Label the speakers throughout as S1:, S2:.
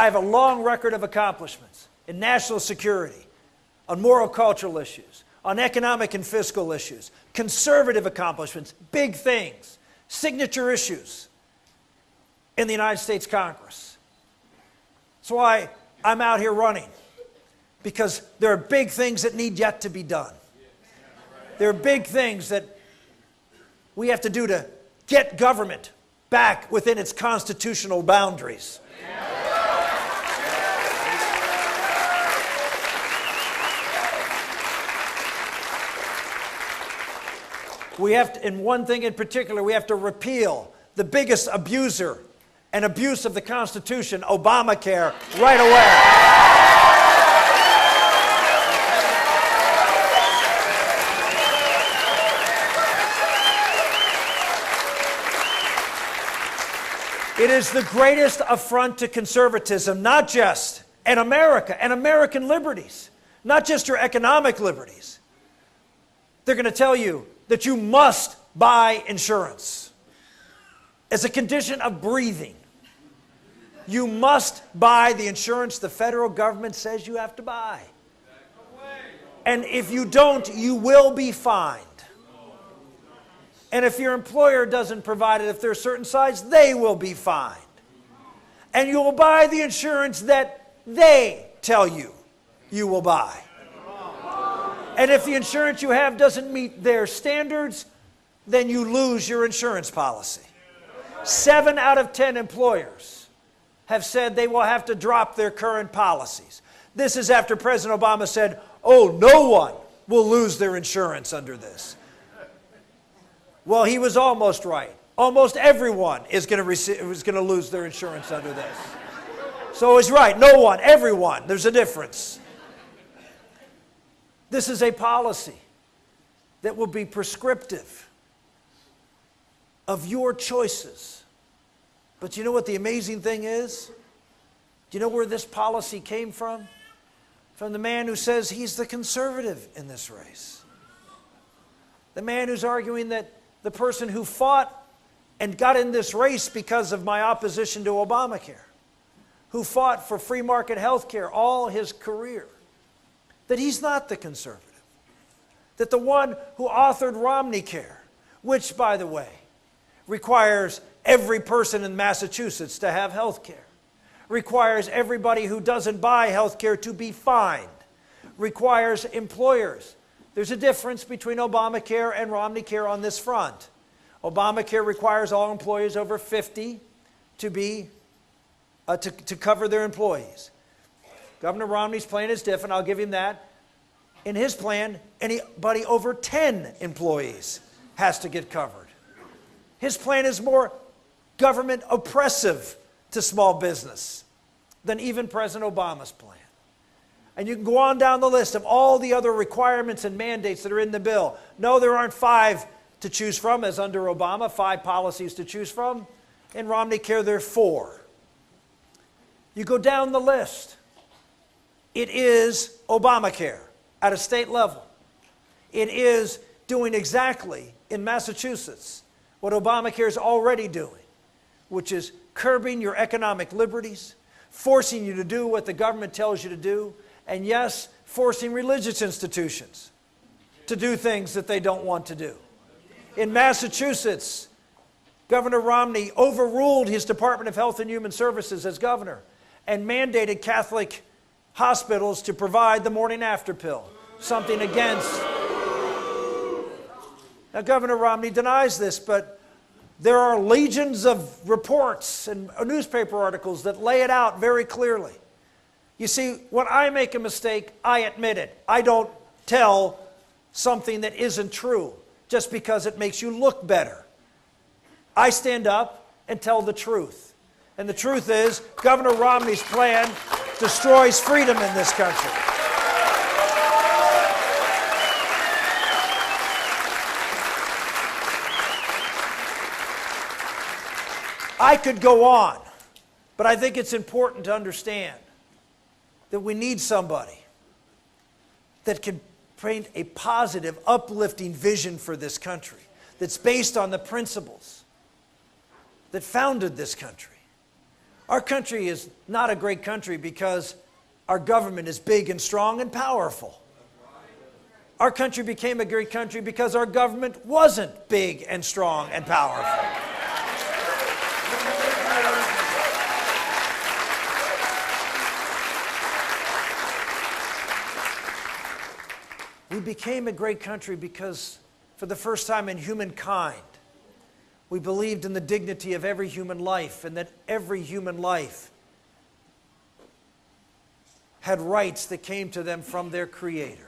S1: have a long record of accomplishments in national security, on moral cultural issues, on economic and fiscal issues, conservative accomplishments, big things, signature issues in the United States Congress. That's why I'm out here running, because there are big things that need yet to be done. There are big things that we have to do to get government back within its constitutional boundaries. We have to, in one thing in particular, we have to repeal the biggest abuser and abuse of the Constitution, Obamacare, right away. It is the greatest affront to conservatism, not just in America and American liberties, not just your economic liberties. They're going to tell you that you must buy insurance as a condition of breathing. You must buy the insurance the federal government says you have to buy. And if you don't, you will be fined. And if your employer doesn't provide it, if they're a certain size, they will be fined. And you will buy the insurance that they tell you you will buy. And if the insurance you have doesn't meet their standards, then you lose your insurance policy. 7 out of 10 employers have said they will have to drop their current policies. This is after President Obama said, oh, no one will lose their insurance under this. Well, he was almost right. Almost everyone is going to lose their insurance under this. So he's right. No one, everyone. There's a difference. This is a policy that will be prescriptive of your choices. But you know what the amazing thing is? Do you know where this policy came from? From the man who says he's the conservative in this race. The man who's arguing that the person who fought and got in this race because of my opposition to Obamacare, who fought for free market health care all his career, that he's not the conservative. That the one who authored Romneycare, which, by the way, requires every person in Massachusetts to have health care, requires everybody who doesn't buy health care to be fined, requires employers. There's a difference between Obamacare and Romneycare on this front. Obamacare requires all employees over 50 to cover their employees. Governor Romney's plan is different. I'll give him that. In his plan, anybody over 10 employees has to get covered. His plan is more government oppressive to small business than even President Obama's plan. And you can go on down the list of all the other requirements and mandates that are in the bill. No, there aren't 5 to choose from, as under Obama, 5 policies to choose from. In Romneycare, there are 4. You go down the list. It is Obamacare at a state level. It is doing exactly in Massachusetts what Obamacare is already doing, which is curbing your economic liberties, forcing you to do what the government tells you to do, and yes, forcing religious institutions to do things that they don't want to do. In Massachusetts, Governor Romney overruled his Department of Health and Human Services as governor and mandated Catholic hospitals to provide the morning after pill, something against. Now, Governor Romney denies this, but there are legions of reports and newspaper articles that lay it out very clearly. You see, when I make a mistake, I admit it. I don't tell something that isn't true just because it makes you look better. I stand up and tell the truth. And the truth is, Governor Romney's plan destroys freedom in this country. I could go on, but I think it's important to understand that we need somebody that can paint a positive, uplifting vision for this country that's based on the principles that founded this country. Our country is not a great country because our government is big and strong and powerful. Our country became a great country because our government wasn't big and strong and powerful. We became a great country because for the first time in humankind, we believed in the dignity of every human life and that every human life had rights that came to them from their Creator.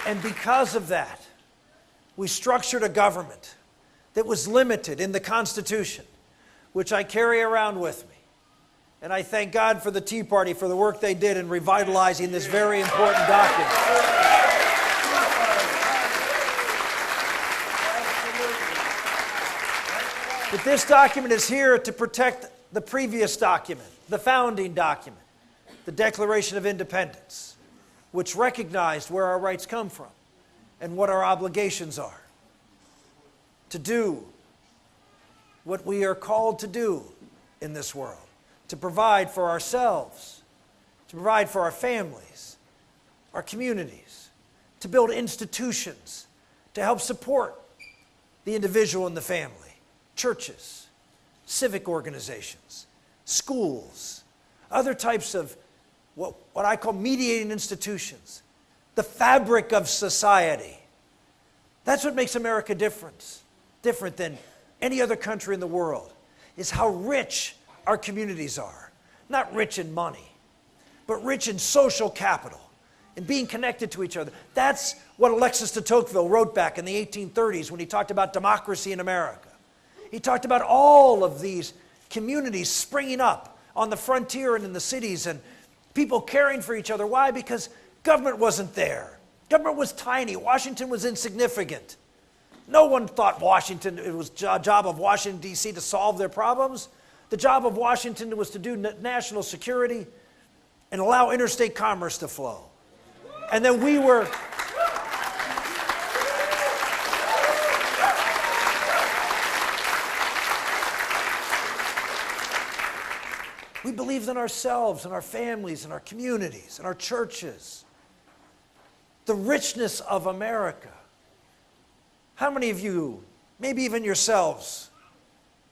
S1: And because of that, we structured a government that was limited in the Constitution, which I carry around with me. And I thank God for the Tea Party for the work they did in revitalizing this very important document. But this document is here to protect the previous document, the founding document, the Declaration of Independence, which recognized where our rights come from and what our obligations are. To do what we are called to do in this world. To provide for ourselves, to provide for our families, our communities, to build institutions, to help support the individual and the family, churches, civic organizations, schools, other types of what I call mediating institutions, the fabric of society. That's what makes America different than any other country in the world, is how rich our communities are. Not rich in money, but rich in social capital and being connected to each other. That's what Alexis de Tocqueville wrote back in the 1830s when he talked about democracy in America. He talked about all of these communities springing up on the frontier and in the cities and people caring for each other. Why? Because government wasn't there. Government was tiny. Washington was insignificant. No one thought it was the job of Washington, D.C. to solve their problems. The job of Washington was to do national security and allow interstate commerce to flow. And then we believed in ourselves and our families and our communities and our churches. The richness of America. How many of you, maybe even yourselves,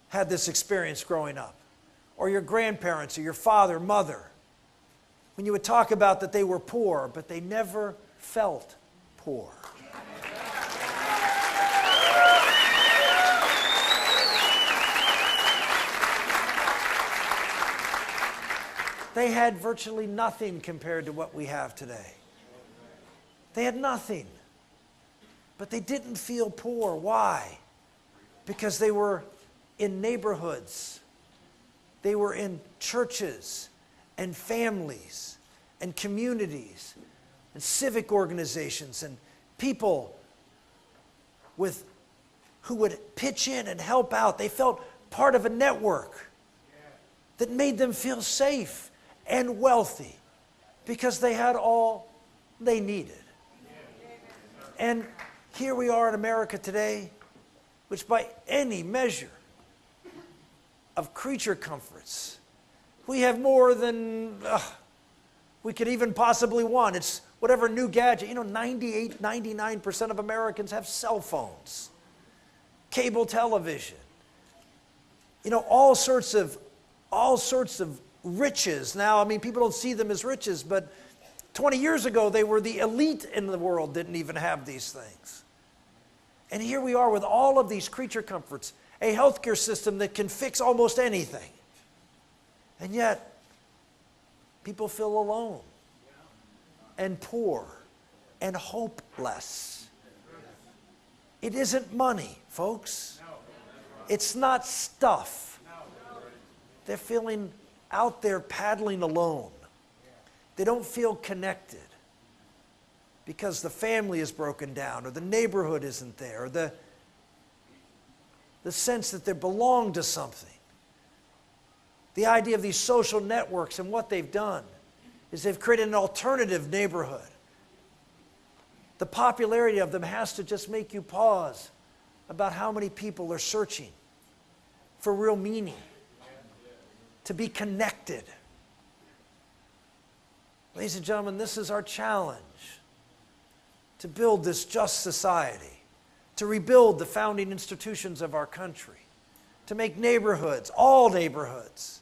S1: had this experience growing up? Or your grandparents or your father, mother, when you would talk about that they were poor, but they never felt poor. They had virtually nothing compared to what we have today. They had nothing. But they didn't feel poor. Why? Because they were in neighborhoods. They were in churches and families and communities and civic organizations and people who would pitch in and help out. They felt part of a network that made them feel safe and wealthy because they had all they needed. And here we are in America today, which by any measure of creature comforts, we have more than we could even possibly want. It's whatever new gadget. 98, 99% of Americans have cell phones, cable television, all sorts of riches. Now, people don't see them as riches, but 20 years ago, they were the elite in the world, didn't even have these things. And here we are with all of these creature comforts, a healthcare system that can fix almost anything. And yet, people feel alone and poor and hopeless. It isn't money, folks. It's not stuff. They're feeling out there paddling alone. They don't feel connected because the family is broken down or the neighborhood isn't there or the sense that they belong to something. The idea of these social networks and what they've done is they've created an alternative neighborhood The popularity of them has to just make you pause about how many people are searching for real meaning, to be connected. Ladies and gentlemen, this is our challenge, to build this just society, to rebuild the founding institutions of our country, to make neighborhoods, all neighborhoods,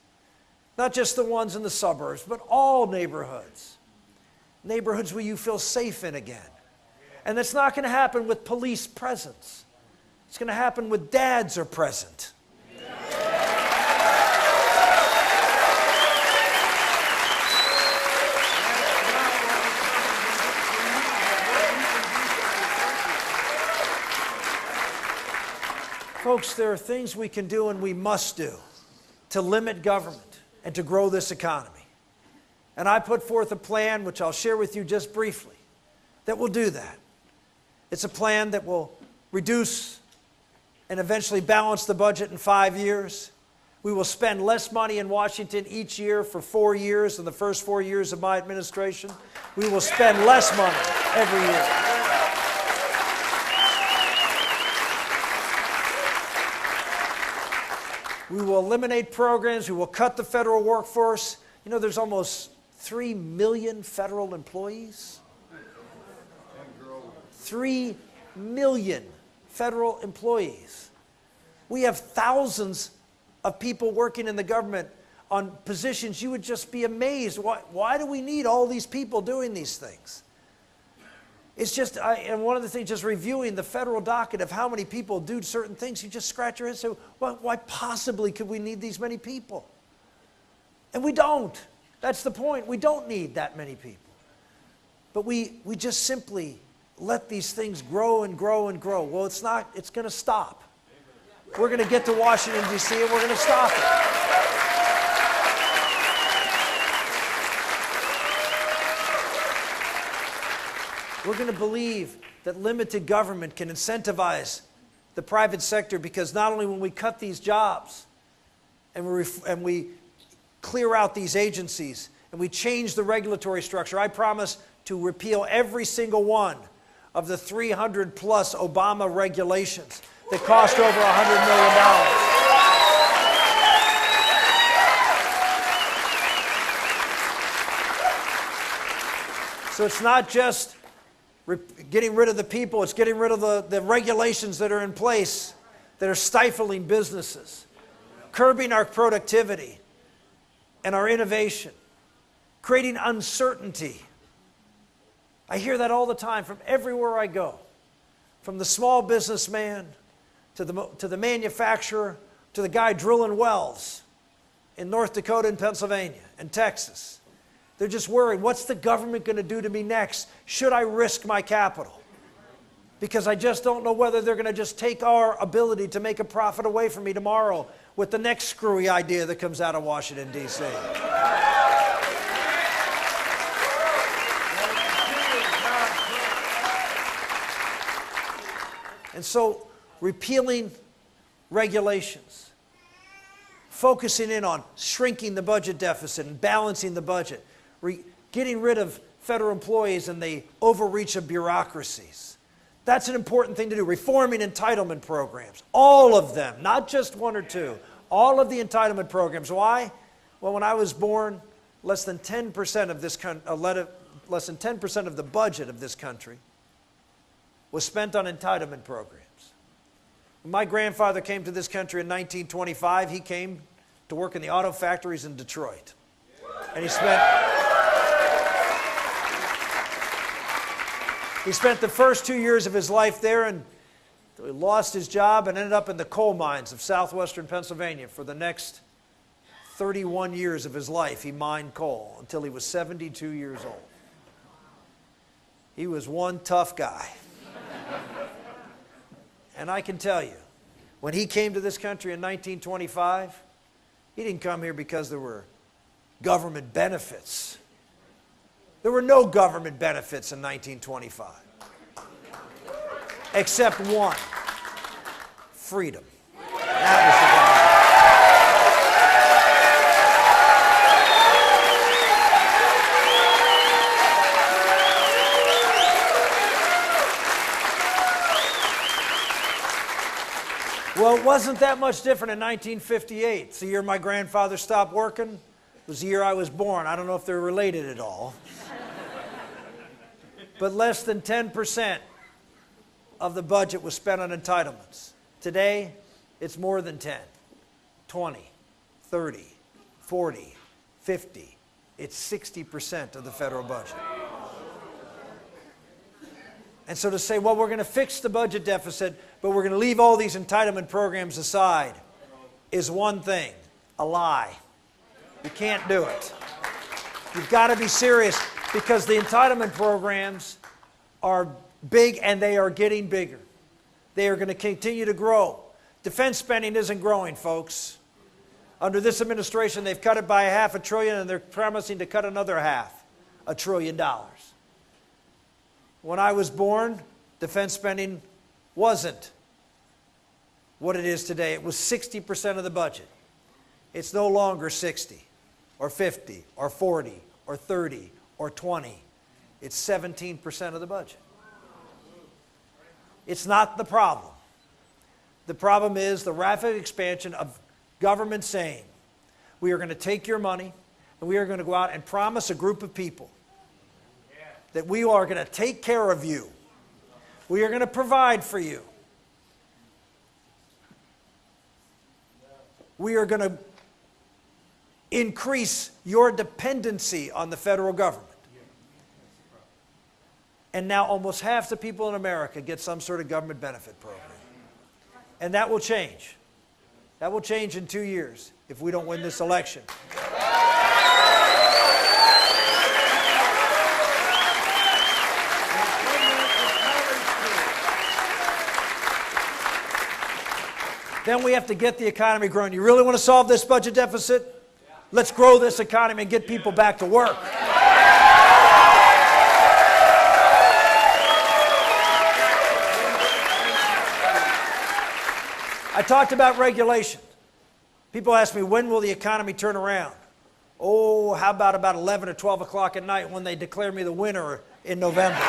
S1: not just the ones in the suburbs, but all neighborhoods, neighborhoods where you feel safe in again. And that's not going to happen with police presence. It's going to happen with dads are present. Folks, there are things we can do and we must do to limit government and to grow this economy. And I put forth a plan, which I'll share with you just briefly, that will do that. It's a plan that will reduce and eventually balance the budget in 5 years. We will spend less money in Washington each year for 4 years than the first 4 years of my administration. We will spend less money every year. We will eliminate programs. We will cut the federal workforce. You know, there's almost 3 million federal employees. 3 million federal employees. We have thousands of people working in the government on positions you would just be amazed. Why do we need all these people doing these things? It's just, and one of the things, just reviewing the federal docket of how many people do certain things, you just scratch your head and say, why possibly could we need these many people? And we don't. That's the point. We don't need that many people. But we just simply let these things grow and grow and grow. Well, it's going to stop. We're going to get to Washington, D.C., and we're going to stop it. We're going to believe that limited government can incentivize the private sector, because not only when we cut these jobs and we clear out these agencies and we change the regulatory structure, I promise to repeal every single one of the 300 plus Obama regulations that cost over $100 million. So it's not just getting rid of the people, it's getting rid of the regulations that are in place that are stifling businesses, curbing our productivity and our innovation, creating uncertainty. I hear that all the time from everywhere I go, from the small businessman to the manufacturer to the guy drilling wells in North Dakota and Pennsylvania and Texas. They're just worried, what's the government going to do to me next? Should I risk my capital? Because I just don't know whether they're going to just take our ability to make a profit away from me tomorrow with the next screwy idea that comes out of Washington, D.C. And so, repealing regulations, focusing in on shrinking the budget deficit and balancing the budget, getting rid of federal employees and the overreach of bureaucracies. That's an important thing to do. Reforming entitlement programs, all of them, not just one or two, all of the entitlement programs. Why? Well, when I was born, less than 10% of this less than 10% of the budget of this country was spent on entitlement programs. When my grandfather came to this country in 1925, he came to work in the auto factories in Detroit. And he spent the first 2 years of his life there, and he lost his job and ended up in the coal mines of southwestern Pennsylvania for the next 31 years of his life. He mined coal until he was 72 years old. He was one tough guy. And I can tell you, when he came to this country in 1925, he didn't come here because there were government benefits. There were no government benefits in 1925. Except one: freedom. That was the It wasn't that much different in 1958. It's the year my grandfather stopped working. It was the year I was born. I don't know if they're related at all. But less than 10% of the budget was spent on entitlements. Today, it's more than 10, 20, 30, 40, 50. It's 60% of the federal budget. And so to say, well, we're going to fix the budget deficit, but we're going to leave all these entitlement programs aside, is one thing, a lie. You can't do it. You've got to be serious, because the entitlement programs are big and they are getting bigger. They are going to continue to grow. Defense spending isn't growing, folks. Under this administration, they've cut it by $500 billion, and they're promising to cut another $500 billion. When I was born, defense spending wasn't what it is today. It was 60% of the budget. It's no longer 60 or 50 or 40 or 30 or 20. It's 17% of the budget. It's not the problem. The problem is the rapid expansion of government saying, we are going to take your money and we are going to go out and promise a group of people that we are going to take care of you. We are going to provide for you. We are going to increase your dependency on the federal government. And now almost half the people in America get some sort of government benefit program. And that will change. That will change in 2 years if we don't win this election. Then we have to get the economy growing. You really want to solve this budget deficit? Let's grow this economy and get people back to work. I talked about regulation. People ask me, when will the economy turn around? Oh, how about 11 or 12 o'clock at night when they declare me the winner in November?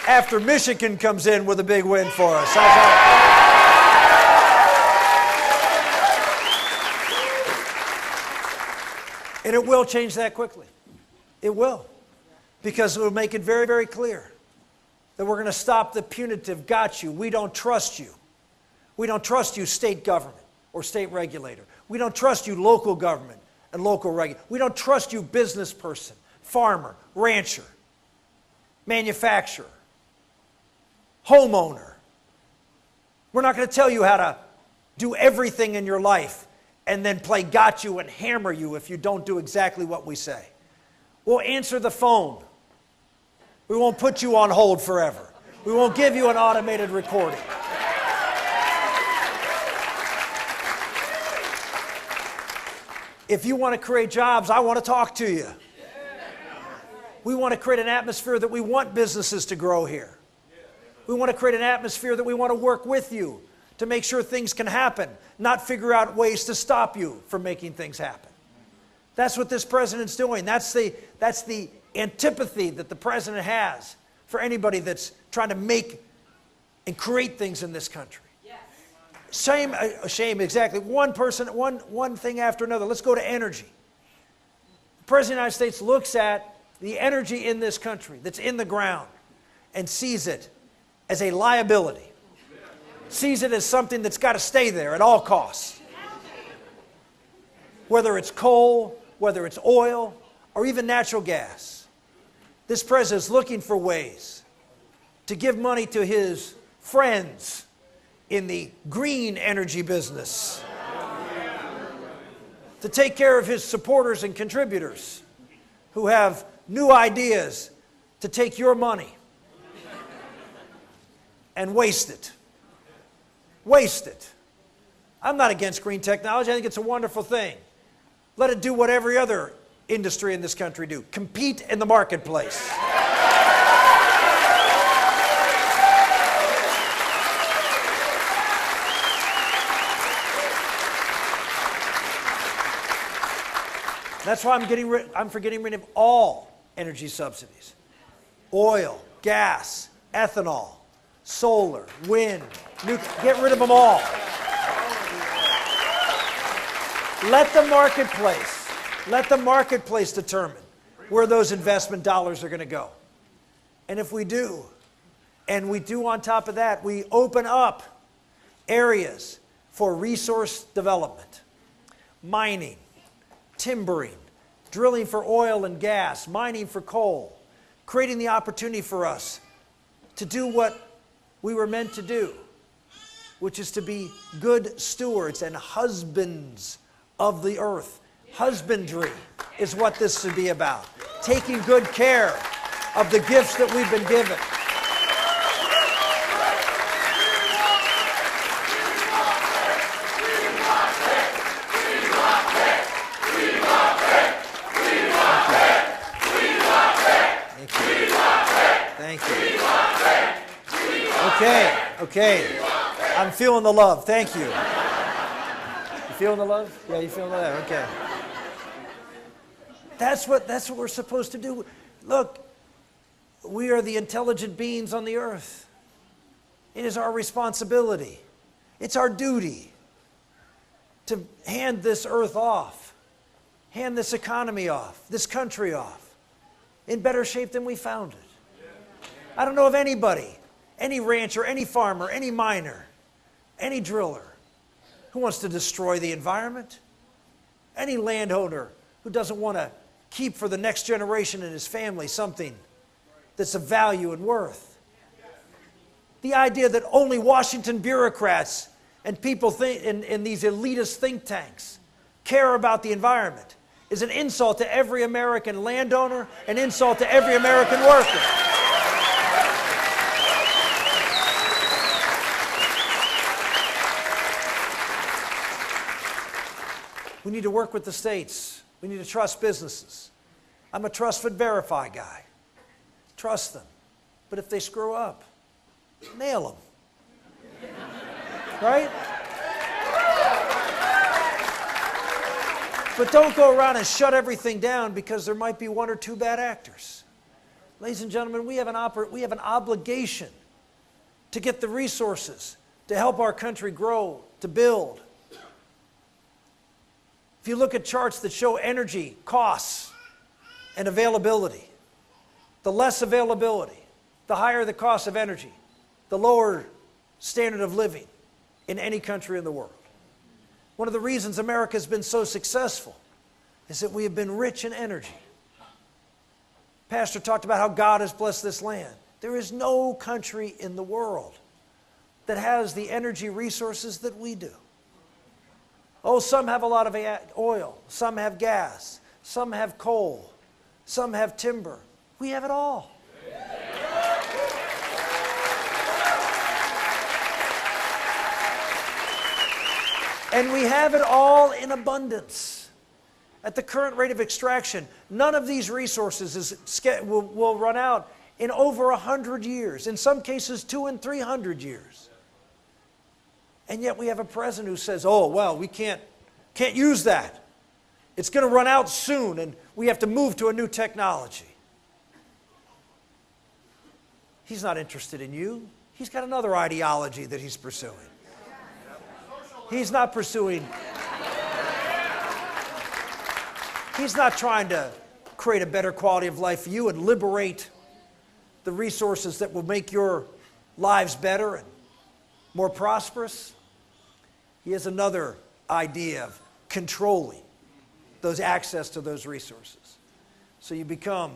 S1: After Michigan comes in with a big win for us. How's that? And it will change that quickly. It will. Because it will make it very, very clear that we're going to stop the punitive got you. We don't trust you. We don't trust you, state government or state regulator. We don't trust you, local government and local regulator. We don't trust you, business person, farmer, rancher, manufacturer, homeowner. We're not going to tell you how to do everything in your life and then play got you and hammer you if you don't do exactly what we say. We'll answer the phone. We won't put you on hold forever. We won't give you an automated recording. If you want to create jobs, I want to talk to you. We want to create an atmosphere that we want businesses to grow here. We want to create an atmosphere that we want to work with you to make sure things can happen, not figure out ways to stop you from making things happen. That's what this president's doing. That's the antipathy that the president has for anybody that's trying to make and create things in this country. Shame, exactly. One thing after another. Let's go to energy. The President of the United States looks at the energy in this country that's in the ground and sees it as a liability. Sees it as something that's got to stay there at all costs. Whether it's coal, whether it's oil, or even natural gas. This president is looking for ways to give money to his friends in the green energy business. To take care of his supporters and contributors who have new ideas to take your money and waste it. Waste it. I'm not against green technology. I think it's a wonderful thing. Let it do what every other industry in this country do. Compete in the marketplace. That's why I'm for getting rid of all energy subsidies. Oil, gas, ethanol, solar, wind, nuclear. Get rid of them all. Let the marketplace determine where those investment dollars are going to go. And if we do, and we do on top of that, we open up areas for resource development, mining, timbering, drilling for oil and gas, mining for coal, creating the opportunity for us to do what we were meant to do, which is to be good stewards and husbands of the earth. Husbandry is what this should be about. Taking good care of the gifts that we've been given. Okay. I'm feeling the love. Thank you. You feeling the love? Yeah, you feeling the love? Okay. That's what we're supposed to do. Look, we are the intelligent beings on the earth. It is our responsibility. It's our duty to hand this earth off, hand this economy off, this country off, in better shape than we found it. I don't know of anybody, any rancher, any farmer, any miner, any driller who wants to destroy the environment, any landowner who doesn't want to keep for the next generation and his family something that's of value and worth. The idea that only Washington bureaucrats and people in these elitist think tanks care about the environment is an insult to every American landowner, an insult to every American worker. We need to work with the states. We need to trust businesses. I'm a trust but verify guy. Trust them. But if they screw up, nail them. Right? But don't go around and shut everything down because there might be one or two bad actors. Ladies and gentlemen, we have an obligation to get the resources to help our country grow, to build. If you look at charts that show energy costs and availability, the less availability, the higher the cost of energy, the lower standard of living in any country in the world. One of the reasons America has been so successful is that we have been rich in energy. Pastor talked about how God has blessed this land. There is no country in the world that has the energy resources that we do. Oh, some have a lot of oil, some have gas, some have coal, some have timber. We have it all. And we have it all in abundance. At the current rate of extraction, none of these resources will run out in over 100 years, in some cases 200 and 300 years. And yet we have a president who says, oh, well, we can't use that. It's going to run out soon, and we have to move to a new technology. He's not interested in you. He's got another ideology that he's pursuing. He's not pursuing. He's not trying to create a better quality of life for you and liberate the resources that will make your lives better and more prosperous. He has another idea of controlling those access to those resources. So you become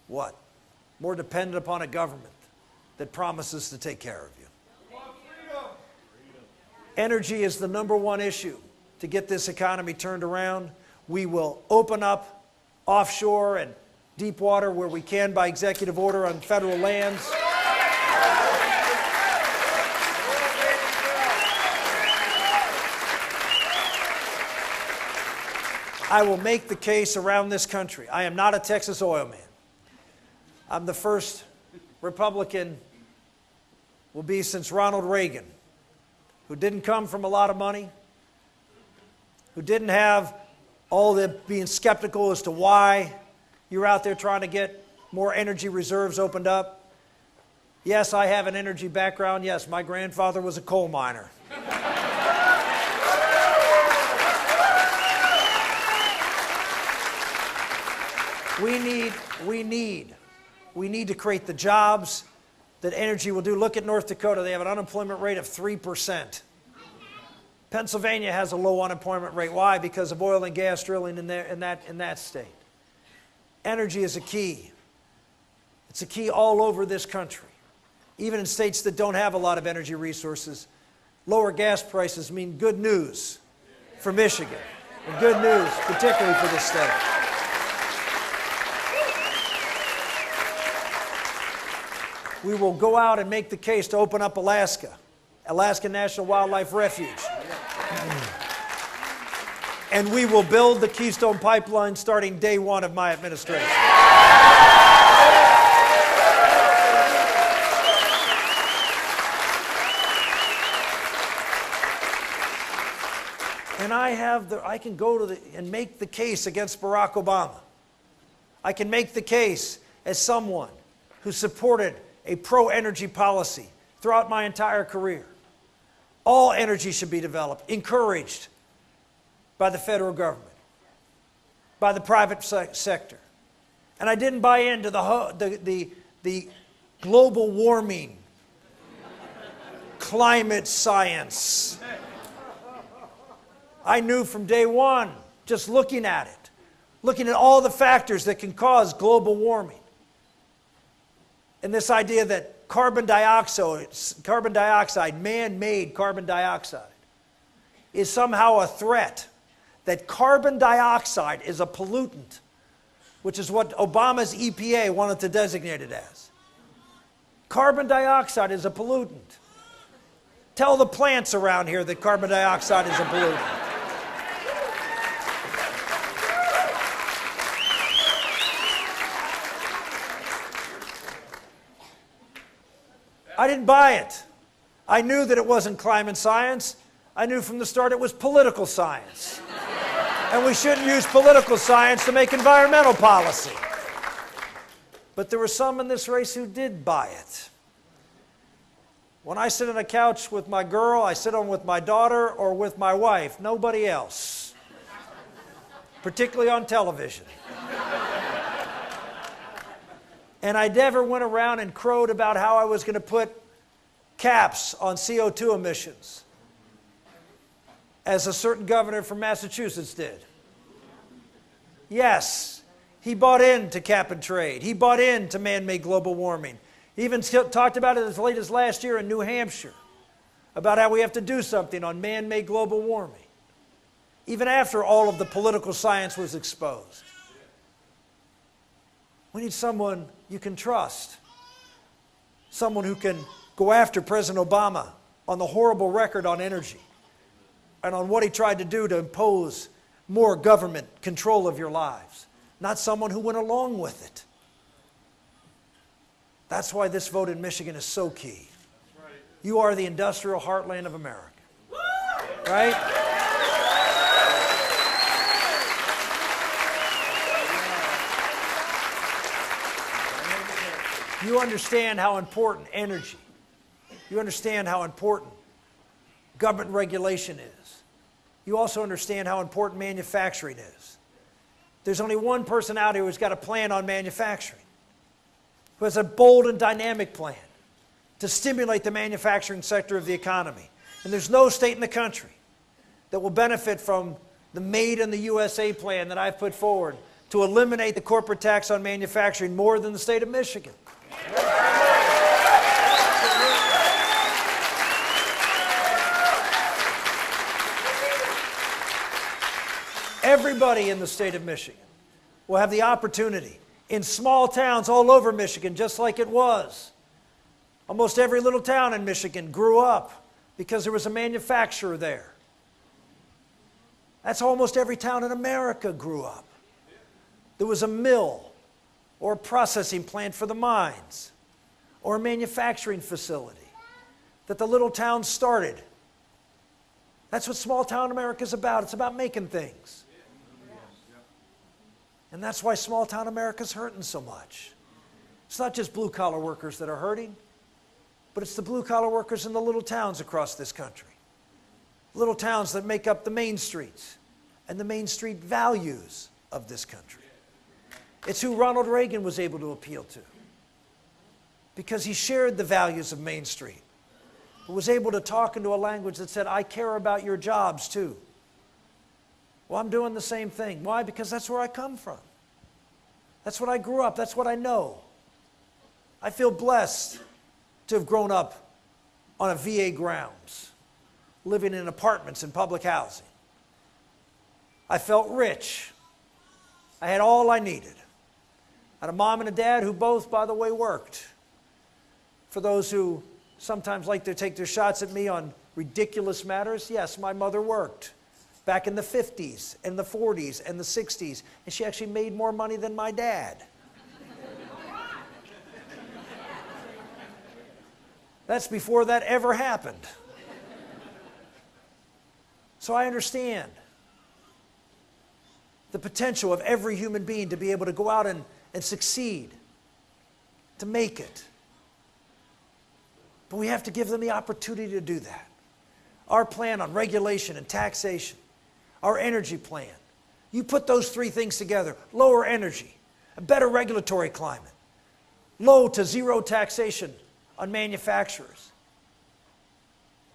S1: what? More dependent upon a government that promises to take care of you. Energy is the number one issue to get this economy turned around. We will open up offshore and deep water where we can by executive order on federal lands. I will make the case around this country. I am not a Texas oil man. I'm the first Republican, will be since Ronald Reagan, who didn't come from a lot of money, who didn't have all the being skeptical as to why you're out there trying to get more energy reserves opened up. Yes, I have an energy background. Yes, my grandfather was a coal miner. We need to create the jobs that energy will do. Look at North Dakota. They have an unemployment rate of 3%. Pennsylvania has a low unemployment rate. Why? Because of oil and gas drilling in that state. Energy is a key. It's a key all over this country. Even in states that don't have a lot of energy resources, lower gas prices mean good news for Michigan, and good news particularly for this state. We will go out and make the case to open up Alaska National Wildlife Refuge. And we will build the Keystone Pipeline starting day one of my administration. And I can go and make the case against Barack Obama. I can make the case as someone who supported a pro-energy policy throughout my entire career. All energy should be developed, encouraged by the federal government, by the private sector. And I didn't buy into the global warming, climate science. I knew from day one, just looking at all the factors that can cause global warming. And this idea that carbon dioxide, man-made carbon dioxide, is somehow a threat. That carbon dioxide is a pollutant, which is what Obama's EPA wanted to designate it as. Carbon dioxide is a pollutant. Tell the plants around here that carbon dioxide is a pollutant. I didn't buy it. I knew that it wasn't climate science. I knew from the start it was political science. And we shouldn't use political science to make environmental policy. But there were some in this race who did buy it. When I sit on a couch with my girl, I sit on with my daughter or with my wife, nobody else. Particularly on television. And I never went around and crowed about how I was going to put caps on CO2 emissions, as a certain governor from Massachusetts did. Yes, he bought into cap and trade. He bought into man-made global warming. He even talked about it as late as last year in New Hampshire, about how we have to do something on man-made global warming, even after all of the political science was exposed. We need someone you can trust, someone who can go after President Obama on the horrible record on energy and on what he tried to do to impose more government control of your lives, not someone who went along with it. That's why this vote in Michigan is so key. You are the industrial heartland of America, right? You understand how important energy, you understand how important government regulation is. You also understand how important manufacturing is. There's only one person out here who's got a plan on manufacturing, who has a bold and dynamic plan to stimulate the manufacturing sector of the economy. And there's no state in the country that will benefit from the Made in the USA plan that I've put forward to eliminate the corporate tax on manufacturing more than the state of Michigan. Everybody in the state of Michigan will have the opportunity in small towns all over Michigan, just like it was. Almost every little town in Michigan grew up because there was a manufacturer there. That's how almost every town in America grew up. There was a mill or a processing plant for the mines or a manufacturing facility that the little town started. That's what small town America is about. It's about making things. And that's why small town America's hurting so much. It's not just blue collar workers that are hurting, but it's the blue collar workers in the little towns across this country. Little towns that make up the main streets and the main street values of this country. It's who Ronald Reagan was able to appeal to, because he shared the values of Main Street, but was able to talk into a language that said, I care about your jobs too. Well, I'm doing the same thing. Why? Because that's where I come from. That's what I grew up. That's what I know. I feel blessed to have grown up on a VA grounds, living in apartments and public housing. I felt rich. I had all I needed. I had a mom and a dad who both, by the way, worked. For those who sometimes like to take their shots at me on ridiculous matters, yes, my mother worked back in the 50s and the 40s and the 60s, and she actually made more money than my dad. That's before that ever happened. So I understand the potential of every human being to be able to go out and succeed, to make it. But we have to give them the opportunity to do that. Our plan on regulation and taxation, our energy plan, you put those three things together: lower energy, a better regulatory climate, low to zero taxation on manufacturers.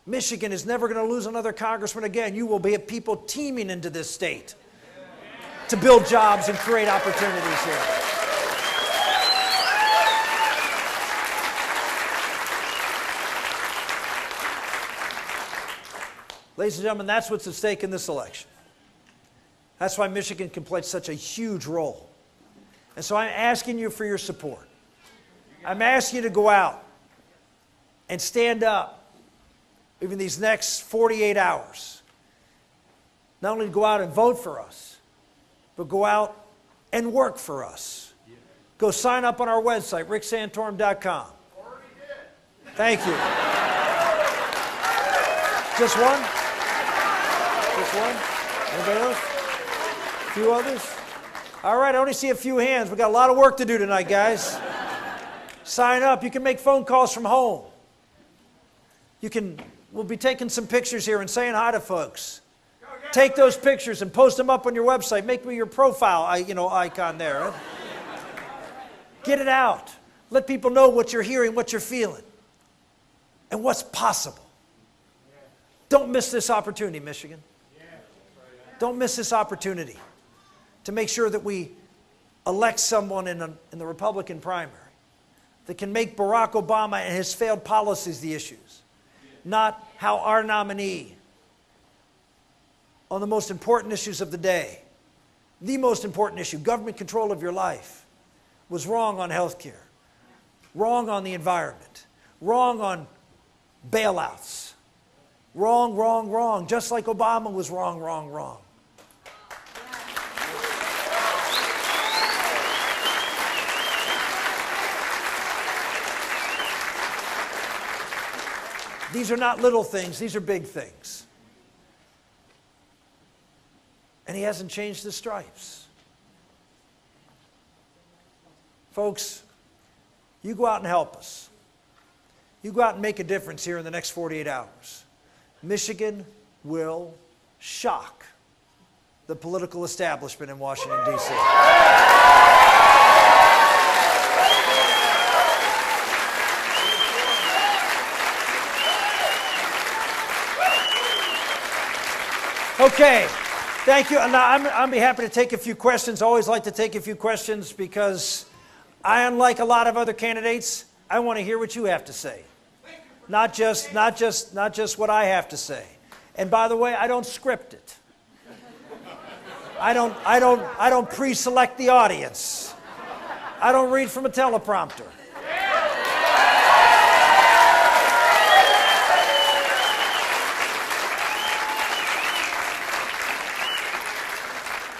S1: Michigan is never going to lose another congressman again. You will be people teeming into this state to build jobs and create opportunities here. Ladies and gentlemen, that's what's at stake in this election. That's why Michigan can play such a huge role. And so I'm asking you for your support. I'm asking you to go out and stand up even these next 48 hours. Not only to go out and vote for us, but go out and work for us. Go sign up on our website, ricksantorum.com. Thank you. Just one? Just one? Anybody else? A few others? All right, I only see a few hands. We've got a lot of work to do tonight, guys. Sign up. You can make phone calls from home. We'll be taking some pictures here and saying hi to folks. Take those pictures and post them up on your website. Make me your profile icon there. Get it out. Let people know what you're hearing, what you're feeling, and what's possible. Don't miss this opportunity, Michigan. Don't miss this opportunity to make sure that we elect someone in the Republican primary that can make Barack Obama and his failed policies the issues, not how our nominee on the most important issues of the day, the most important issue, government control of your life, was wrong on health care, wrong on the environment, wrong on bailouts, wrong, wrong, wrong, just like Obama was wrong, wrong, wrong. These are not little things, these are big things. And he hasn't changed the stripes. Folks, you go out and help us. You go out and make a difference here in the next 48 hours. Michigan will shock the political establishment in Washington, D.C. Okay, thank you. Now, I'll be happy to take a few questions. I always like to take a few questions because I, unlike a lot of other candidates, I want to hear what you have to say. Not just what I have to say. And by the way, I don't script it. I don't pre-select the audience. I don't read from a teleprompter.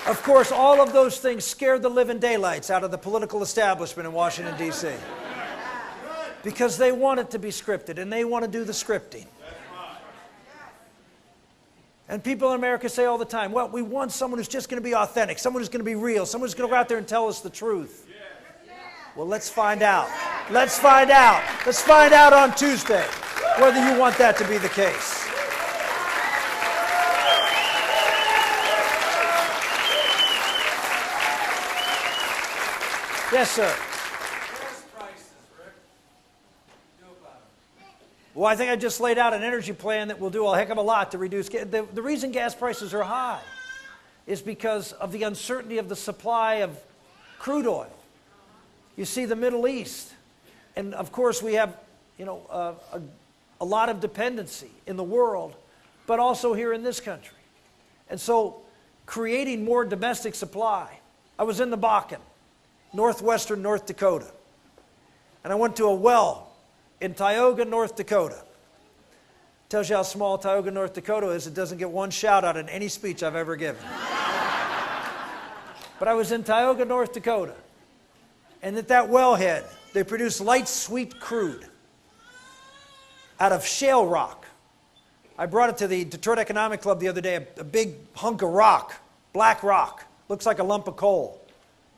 S1: Of course, all of those things scared the living daylights out of the political establishment in Washington, D.C. Because they want it to be scripted, and they want to do the scripting. And people in America say all the time, well, we want someone who's just going to be authentic, someone who's going to be real, someone who's going to go out there and tell us the truth. Well, let's find out. Let's find out. Let's find out on Tuesday whether you want that to be the case. Yes, sir.
S2: Gas prices, Rick. Do about it.
S1: Well, I think I just laid out an energy plan that will do a heck of a lot to reduce gas. The reason gas prices are high is because of the uncertainty of the supply of crude oil. You see the Middle East, and of course we have, a lot of dependency in the world, but also here in this country. And so creating more domestic supply. I was in the Bakken, northwestern North Dakota, and I went to a well in Tioga, North Dakota. Tells you how small Tioga, North Dakota is. It doesn't get one shout out in any speech I've ever given. But I was in Tioga, North Dakota, and at that wellhead, they produce light sweet crude out of shale rock. I brought it to the Detroit Economic Club the other day, a big hunk of rock, black rock, looks like a lump of coal,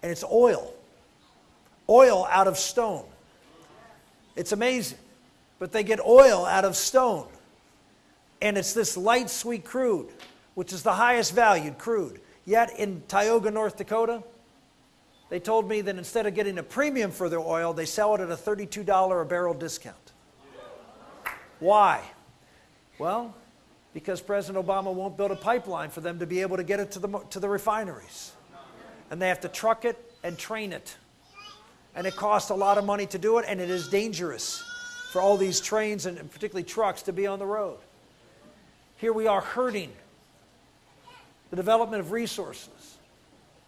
S1: and it's oil. Oil out of stone. It's amazing. But they get oil out of stone. And it's this light sweet crude, which is the highest valued crude. Yet in Tioga, North Dakota, they told me that instead of getting a premium for their oil, they sell it at a $32 a barrel discount. Why? Well, because President Obama won't build a pipeline for them to be able to get it to the refineries. And they have to truck it and train it. And it costs a lot of money to do it, and it is dangerous for all these trains and particularly trucks to be on the road. Here we are hurting the development of resources,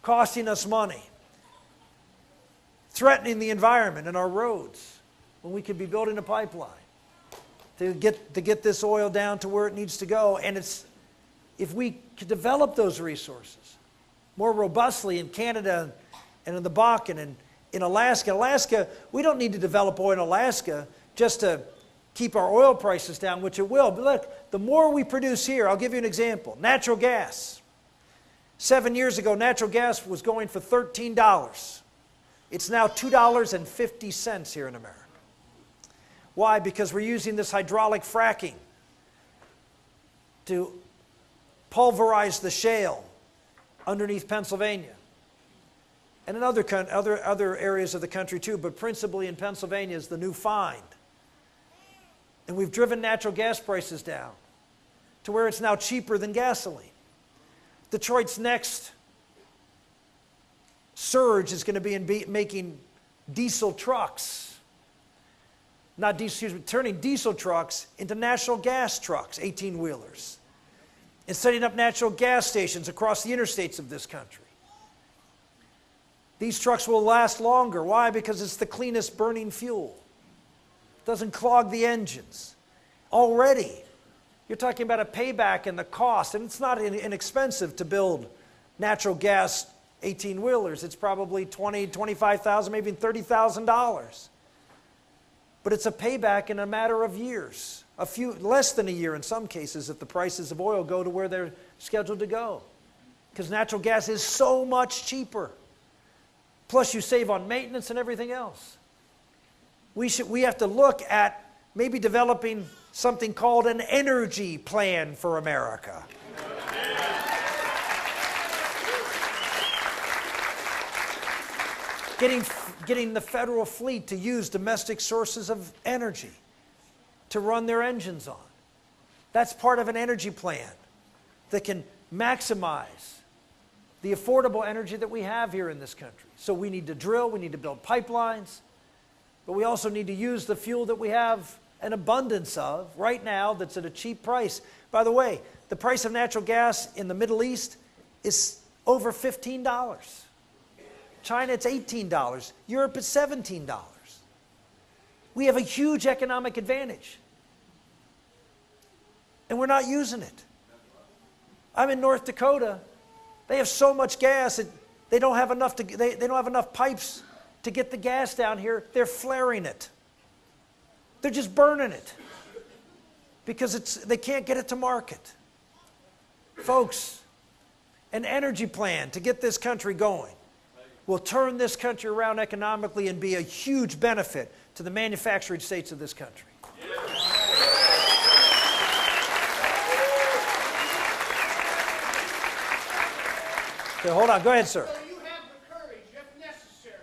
S1: costing us money, threatening the environment and our roads when we could be building a pipeline to get this oil down to where it needs to go. And if we could develop those resources more robustly in Canada and in the Bakken and in Alaska. Alaska, we don't need to develop oil in Alaska just to keep our oil prices down, which it will. But look, the more we produce here, I'll give you an example. Natural gas. 7 years ago, natural gas was going for $13. It's now $2.50 here in America. Why? Because we're using this hydraulic fracking to pulverize the shale underneath Pennsylvania. And in other areas of the country too, but principally in Pennsylvania is the new find. And we've driven natural gas prices down to where it's now cheaper than gasoline. Detroit's next surge is going to be in making diesel trucks. Turning diesel trucks into natural gas trucks, 18-wheelers. And setting up natural gas stations across the interstates of this country. These trucks will last longer. Why? Because it's the cleanest burning fuel. It doesn't clog the engines. Already, you're talking about a payback in the cost, and it's not inexpensive to build natural gas 18-wheelers. It's probably $20,000, $25,000, maybe $30,000. But it's a payback in a matter of years. Less than a year in some cases if the prices of oil go to where they're scheduled to go. Because natural gas is so much cheaper. Plus you save on maintenance and everything else. We have to look at maybe developing something called an energy plan for America. Getting the federal fleet to use domestic sources of energy to run their engines on. That's part of an energy plan that can maximize the affordable energy that we have here in this country. So we need to drill, we need to build pipelines, but we also need to use the fuel that we have an abundance of right now that's at a cheap price. By the way, the price of natural gas in the Middle East is over $15. China, it's $18. Europe, it's $17. We have a huge economic advantage. And we're not using it. I'm in North Dakota. They have so much gas that they don't have enough they don't have enough pipes to get the gas down here. They're flaring it. They're just burning it because they can't get it to market. Folks, an energy plan to get this country going will turn this country around economically and be a huge benefit to the manufacturing states of this country. Okay, hold on. Go ahead, sir.
S3: So you have the courage, if necessary,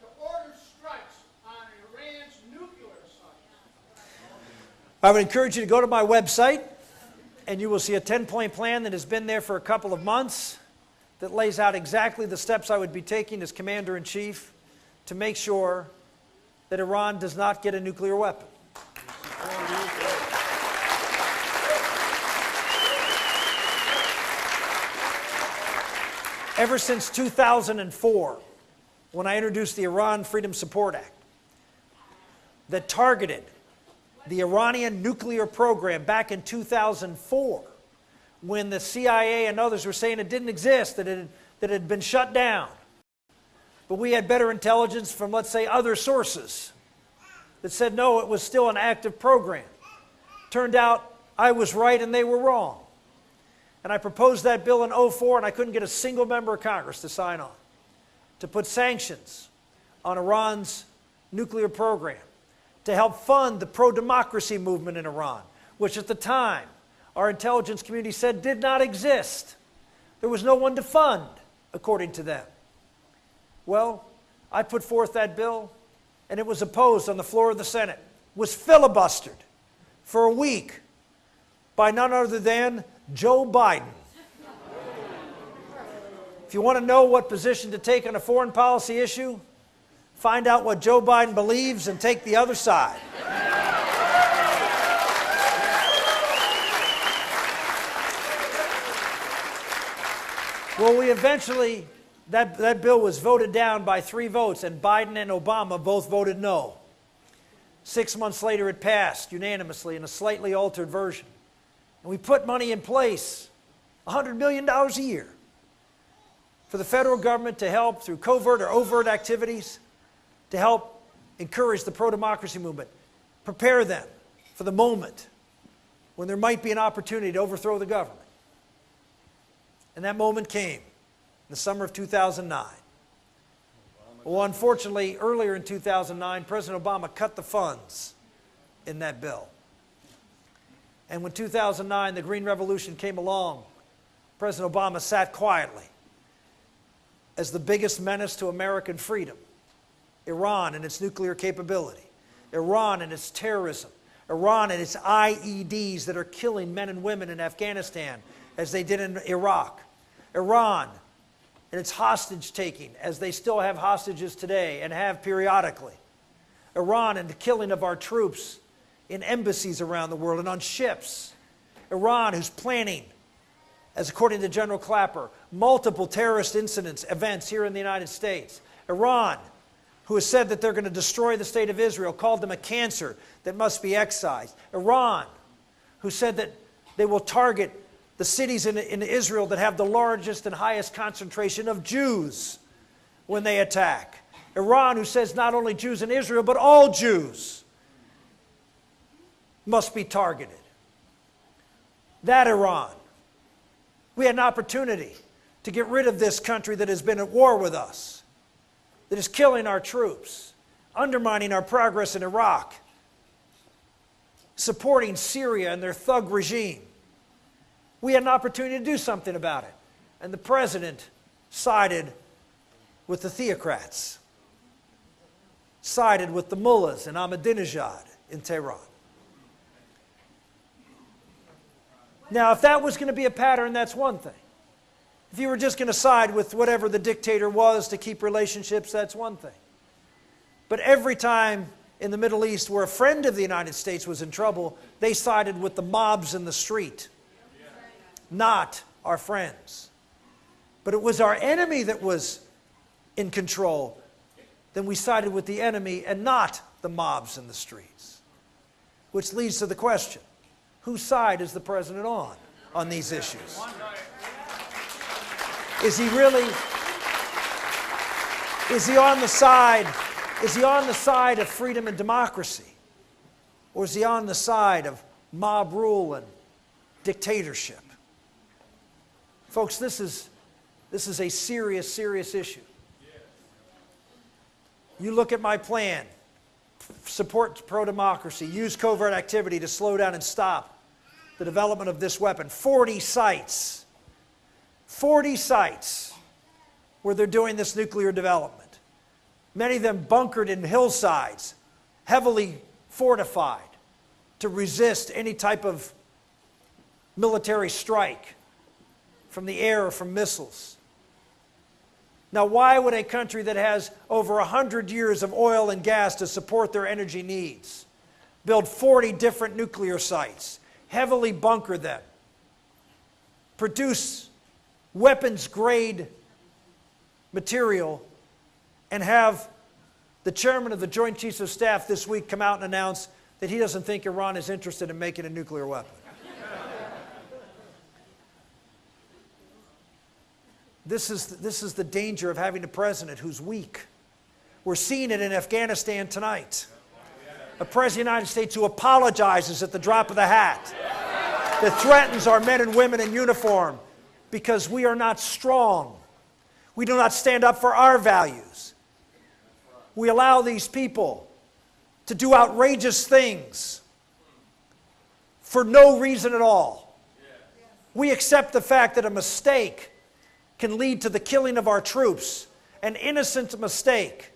S3: to order strikes on Iran's nuclear sites.
S1: I would encourage you to go to my website, and you will see a 10-point plan that has been there for a couple of months that lays out exactly the steps I would be taking as Commander-in-Chief to make sure that Iran does not get a nuclear weapon. Ever since 2004, when I introduced the Iran Freedom Support Act that targeted the Iranian nuclear program back in 2004, when the CIA and others were saying it didn't exist, that it had been shut down. But we had better intelligence from, let's say, other sources that said, no, it was still an active program. Turned out I was right and they were wrong. And I proposed that bill in 2004, and I couldn't get a single member of Congress to sign on, to put sanctions on Iran's nuclear program, to help fund the pro-democracy movement in Iran, which at the time our intelligence community said did not exist. There was no one to fund, according to them. Well, I put forth that bill, and it was opposed on the floor of the Senate, was filibustered for a week by none other than Joe Biden. If you want to know what position to take on a foreign policy issue, find out what Joe Biden believes and take the other side. Well, we eventually, that bill was voted down by 3 votes, and Biden and Obama both voted no. 6 months later, it passed unanimously in a slightly altered version. And we put money in place, $100 million a year, for the federal government to help through covert or overt activities to help encourage the pro-democracy movement, prepare them for the moment when there might be an opportunity to overthrow the government. And that moment came in the summer of 2009. Well, unfortunately, earlier in 2009, President Obama cut the funds in that bill. And when 2009, the Green Revolution came along, President Obama sat quietly as the biggest menace to American freedom. Iran and its nuclear capability. Iran and its terrorism. Iran and its IEDs that are killing men and women in Afghanistan as they did in Iraq. Iran and its hostage-taking as they still have hostages today and have periodically. Iran and the killing of our troops in embassies around the world and on ships. Iran, who's planning, as according to General Clapper, multiple terrorist incidents, events here in the United States. Iran, who has said that they're going to destroy the state of Israel, called them a cancer that must be excised. Iran, who said that they will target the cities in Israel that have the largest and highest concentration of Jews when they attack. Iran, who says not only Jews in Israel, but all Jews must be targeted. That Iran. We had an opportunity to get rid of this country that has been at war with us, that is killing our troops, undermining our progress in Iraq, supporting Syria and their thug regime. We had an opportunity to do something about it. And the president sided with the theocrats, sided with the mullahs and Ahmadinejad in Tehran. Now, if that was going to be a pattern, that's one thing. If you were just going to side with whatever the dictator was to keep relationships, that's one thing. But every time in the Middle East where a friend of the United States was in trouble, they sided with the mobs in the street, not our friends. But it was our enemy that was in control. Then we sided with the enemy and not the mobs in the streets. Which leads to the question, whose side is the president on these issues? Is he on the side of freedom and democracy? Or is he on the side of mob rule and dictatorship? Folks, this is a serious, serious issue. You look at my plan, support pro-democracy, use covert activity to slow down and stop the development of this weapon. 40 sites where they're doing this nuclear development. Many of them bunkered in hillsides, heavily fortified to resist any type of military strike from the air or from missiles. Now, why would a country that has over 100 years of oil and gas to support their energy needs build 40 different nuclear sites, heavily bunker them, produce weapons-grade material, and have the chairman of the Joint Chiefs of Staff this week come out and announce that he doesn't think Iran is interested in making a nuclear weapon? This is the danger of having a president who's weak. We're seeing it in Afghanistan tonight. A president of the United States who apologizes at the drop of the hat, that threatens our men and women in uniform because we are not strong. We do not stand up for our values. We allow these people to do outrageous things for no reason at all. We accept the fact that a mistake can lead to the killing of our troops, an innocent mistake.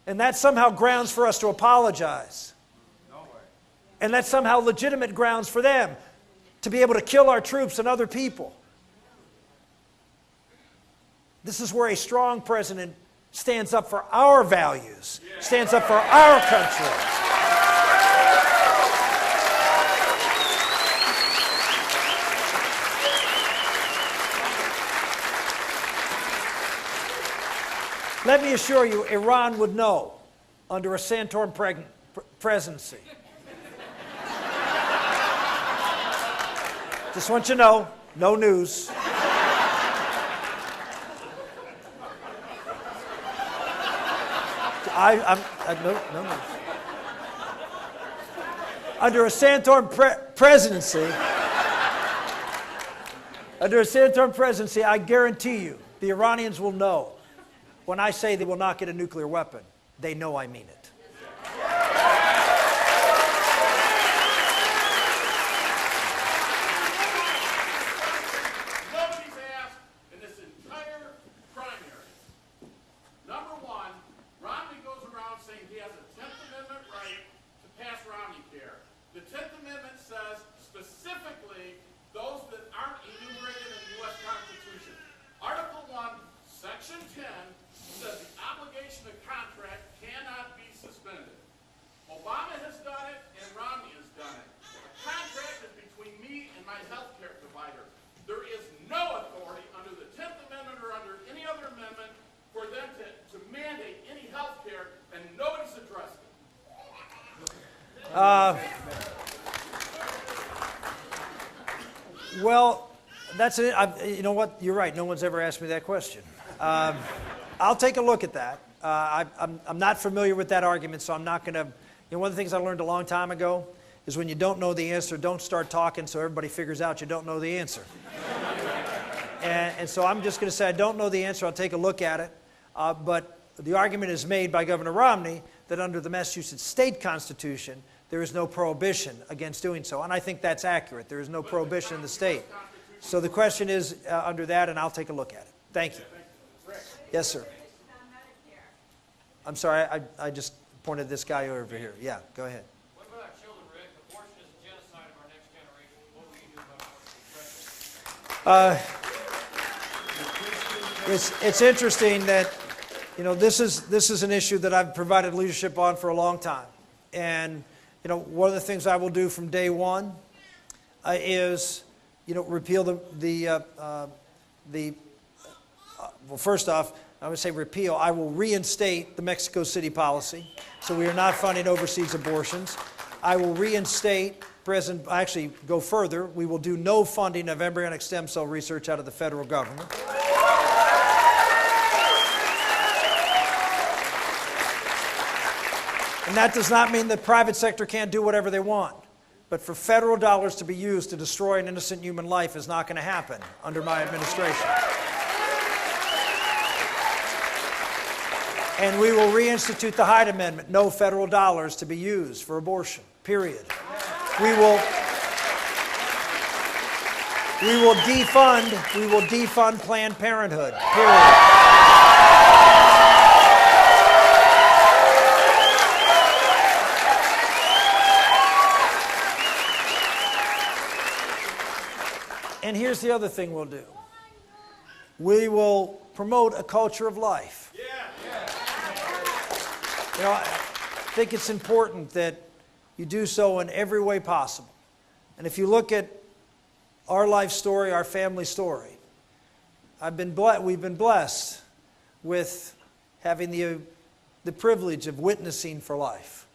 S1: And that's somehow grounds for us to apologize. And that's somehow legitimate grounds for them to be able to kill our troops and other people. This is where a strong president stands up for our values, stands up for our country. Let me assure you, Iran would know under a Santorum presidency. Just want you to know, no news. No news. Under a Santorum presidency, I guarantee you, the Iranians will know. When I say they will not get a nuclear weapon, they know I mean it.
S3: Nobody's asked in this entire primary. Number one, Romney goes around saying he has a 10th Amendment right to pass Romney Care. The 10th Amendment says specifically those that aren't enumerated in the U.S. Constitution. Article 1, Section 10 says the obligation of contract cannot be suspended. Obama has done it and Romney has done it. A contract is between me and my health care provider. There is no authority under the 10th Amendment or under any other amendment for them to mandate any health care, and nobody's addressed it.
S1: Well, that's it. You know what? You're right. No one's ever asked me that question. I'll take a look at that. I'm not familiar with that argument, so I'm not going to. You know, one of the things I learned a long time ago is when you don't know the answer, don't start talking so everybody figures out you don't know the answer. And so I'm just going to say I don't know the answer. I'll take a look at it. But the argument is made by Governor Romney that under the Massachusetts state constitution, there is no prohibition against doing so. And I think that's accurate. There is no prohibition in the state. So the question is under that, and I'll take a look at it. Thank you. Yes, sir. I'm sorry, I just pointed this guy over here. Yeah, go ahead.
S2: What about children, Rick? Abortion is a genocide of our next generation. What will you do about abortion?
S1: It's interesting that, you know, this is an issue that I've provided leadership on for a long time. And, you know, one of the things I will do from day one is, you know, repeal well, first off, I would say repeal. I will reinstate the Mexico City policy. So we are not funding overseas abortions. I will reinstate, actually go further. We will do no funding of embryonic stem cell research out of the federal government. And that does not mean the private sector can't do whatever they want. But for federal dollars to be used to destroy an innocent human life is not going to happen under my administration. And we will reinstitute the Hyde Amendment. No federal dollars to be used for abortion, period. We will defund Planned Parenthood, period. And here's the other thing we'll do. We will promote a culture of life. You know, I think it's important that you do so in every way possible. And if you look at our life story, our family story, we've been blessed with having the privilege of witnessing for life.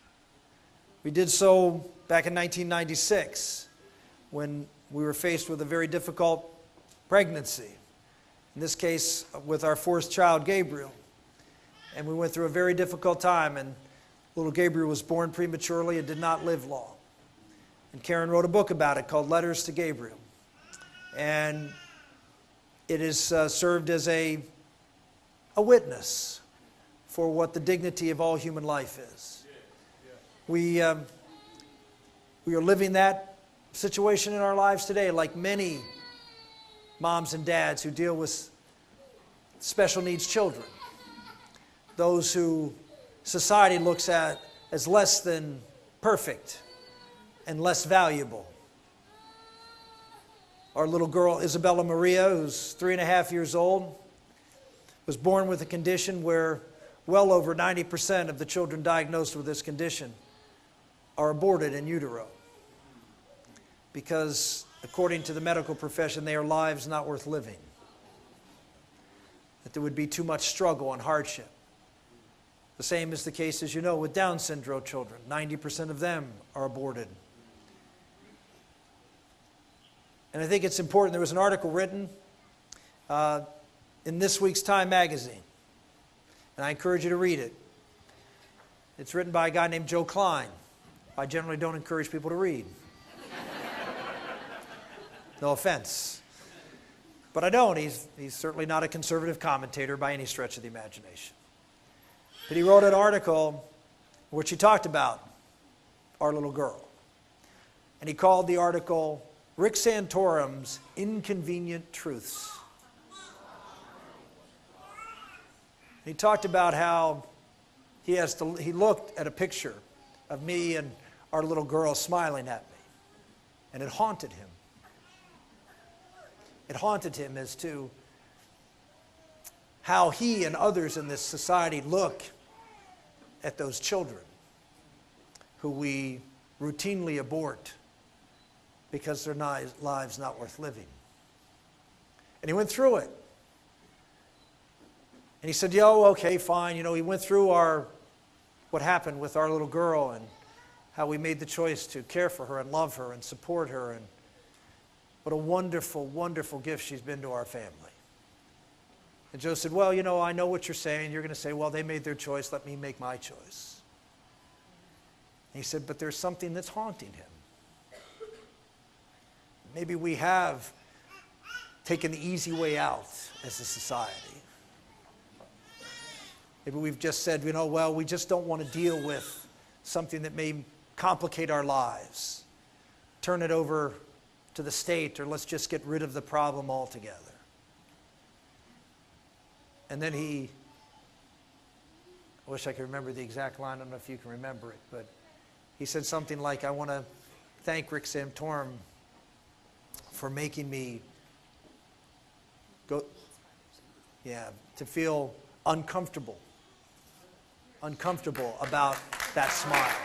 S1: We did so back in 1996 when we were faced with a very difficult pregnancy. In this case, with our fourth child, Gabriel. And we went through a very difficult time, and little Gabriel was born prematurely and did not live long. And Karen wrote a book about it called Letters to Gabriel. And it has served as a witness for what the dignity of all human life is. We are living that situation in our lives today, like many moms and dads who deal with special needs children. Those who society looks at as less than perfect and less valuable. Our little girl, Isabella Maria, who's 3.5 years old, was born with a condition where well over 90% of the children diagnosed with this condition are aborted in utero. Because, according to the medical profession, they are lives not worth living. That there would be too much struggle and hardship. The same is the case, as you know, with Down syndrome children. 90% of them are aborted. And I think it's important. There was an article written in this week's Time magazine. And I encourage you to read it. It's written by a guy named Joe Klein. I generally don't encourage people to read. No offense. But I don't. He's certainly not a conservative commentator by any stretch of the imagination. But he wrote an article in which he talked about our little girl. And he called the article Rick Santorum's Inconvenient Truths. He talked about how he looked at a picture of me and our little girl smiling at me. And it haunted him. It haunted him as to how he and others in this society look at those children who we routinely abort because their lives not worth living. And he went through it. And he said, okay, fine. You know, he went through what happened with our little girl and how we made the choice to care for her and love her and support her, and what a wonderful, wonderful gift she's been to our family. And Joe said, well, I know what you're saying. You're going to say, well, they made their choice. Let me make my choice. And he said, but there's something that's haunting him. Maybe we have taken the easy way out as a society. Maybe we've just said, well, we just don't want to deal with something that may complicate our lives. Turn it over to the state, or let's just get rid of the problem altogether. And then I wish I could remember the exact line. I don't know if you can remember it, but he said something like, I want to thank Rick Santorum for making me to feel uncomfortable about that smile.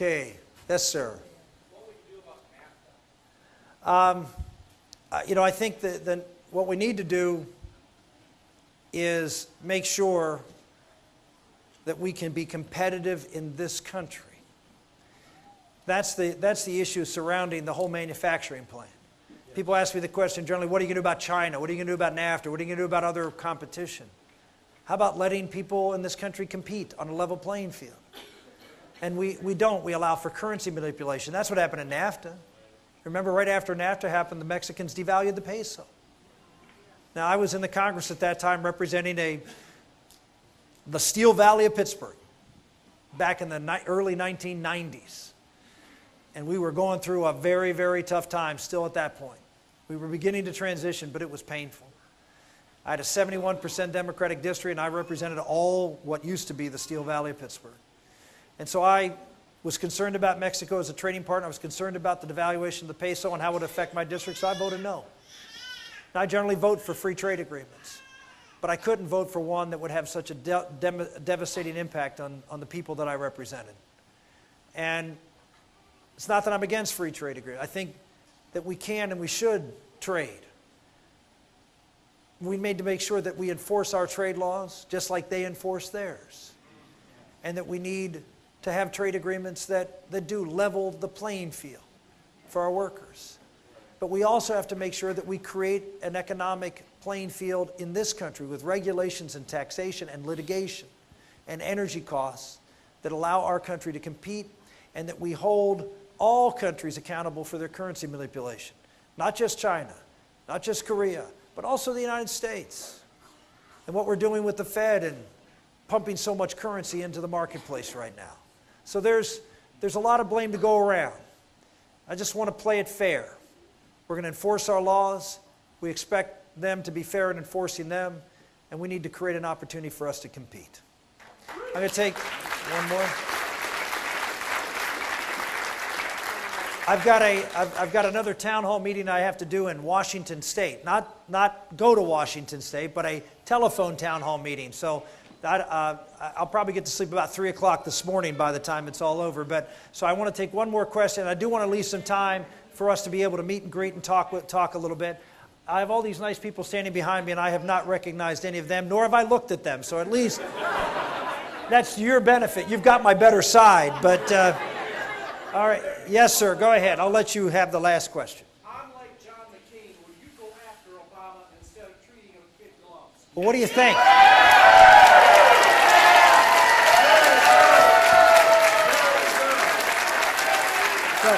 S1: Okay, yes, sir.
S2: What would you do about NAFTA?
S1: I think that what we need to do is make sure that we can be competitive in this country. That's the issue surrounding the whole manufacturing plant. People ask me the question generally, what are you going to do about China? What are you going to do about NAFTA? What are you going to do about other competition? How about letting people in this country compete on a level playing field? And we don't. We allow for currency manipulation. That's what happened in NAFTA. Remember, right after NAFTA happened, the Mexicans devalued the peso. Now, I was in the Congress at that time representing the Steel Valley of Pittsburgh back in the early 1990s. And we were going through a very, very tough time still at that point. We were beginning to transition, but it was painful. I had a 71% Democratic district, and I represented all what used to be the Steel Valley of Pittsburgh. And so I was concerned about Mexico as a trading partner. I was concerned about the devaluation of the peso and how it would affect my district, so I voted no. Now, I generally vote for free trade agreements, but I couldn't vote for one that would have such a devastating impact on the people that I represented. And it's not that I'm against free trade agreements. I think that we can and we should trade. We need to make sure that we enforce our trade laws just like they enforce theirs. And that we need to have trade agreements that do level the playing field for our workers. But we also have to make sure that we create an economic playing field in this country with regulations and taxation and litigation and energy costs that allow our country to compete, and that we hold all countries accountable for their currency manipulation. Not just China, not just Korea, but also the United States. And what we're doing with the Fed and pumping so much currency into the marketplace right now. So there's a lot of blame to go around. I just want to play it fair. We're going to enforce our laws. We expect them to be fair in enforcing them, and we need to create an opportunity for us to compete. I'm going to take one more. I've got another town hall meeting I have to do in Washington State. Not go to Washington State, but a telephone town hall meeting. So I'll probably get to sleep about 3 o'clock this morning by the time it's all over. So I want to take one more question. I do want to leave some time for us to be able to meet and greet and talk a little bit. I have all these nice people standing behind me, and I have not recognized any of them, nor have I looked at them. So at least that's to your benefit. You've got my better side. But all right. Yes, sir. Go ahead. I'll let you have the last question.
S4: I'm like John McCain. Will you go after Obama instead of treating him with kid gloves?
S1: Well, what do you think? So,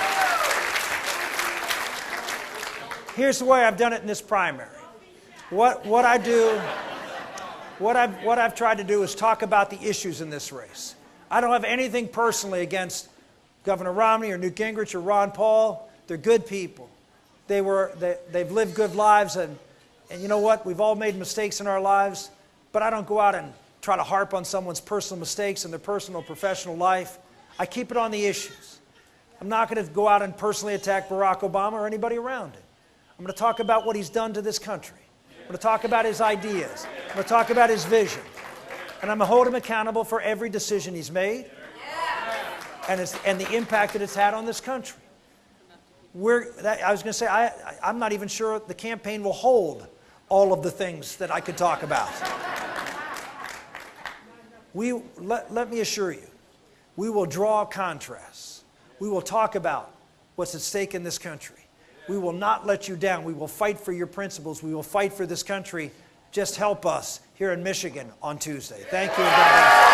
S1: here's the way I've done it in this primary. What I've tried to do is talk about the issues in this race. I don't have anything personally against Governor Romney or Newt Gingrich or Ron Paul. They're good people. They've lived good lives, and you know what? We've all made mistakes in our lives, but I don't go out and try to harp on someone's personal mistakes in their personal, professional life. I keep it on the issues. I'm not going to go out and personally attack Barack Obama or anybody around him. I'm going to talk about what he's done to this country. I'm going to talk about his ideas. I'm going to talk about his vision. And I'm going to hold him accountable for every decision he's made and the impact that it's had on this country. I was going to say, I'm not even sure the campaign will hold all of the things that I could talk about. Let me assure you, we will draw contrasts. We will talk about what's at stake in this country. We will not let you down. We will fight for your principles. We will fight for this country. Just help us here in Michigan on Tuesday. Thank you and God bless.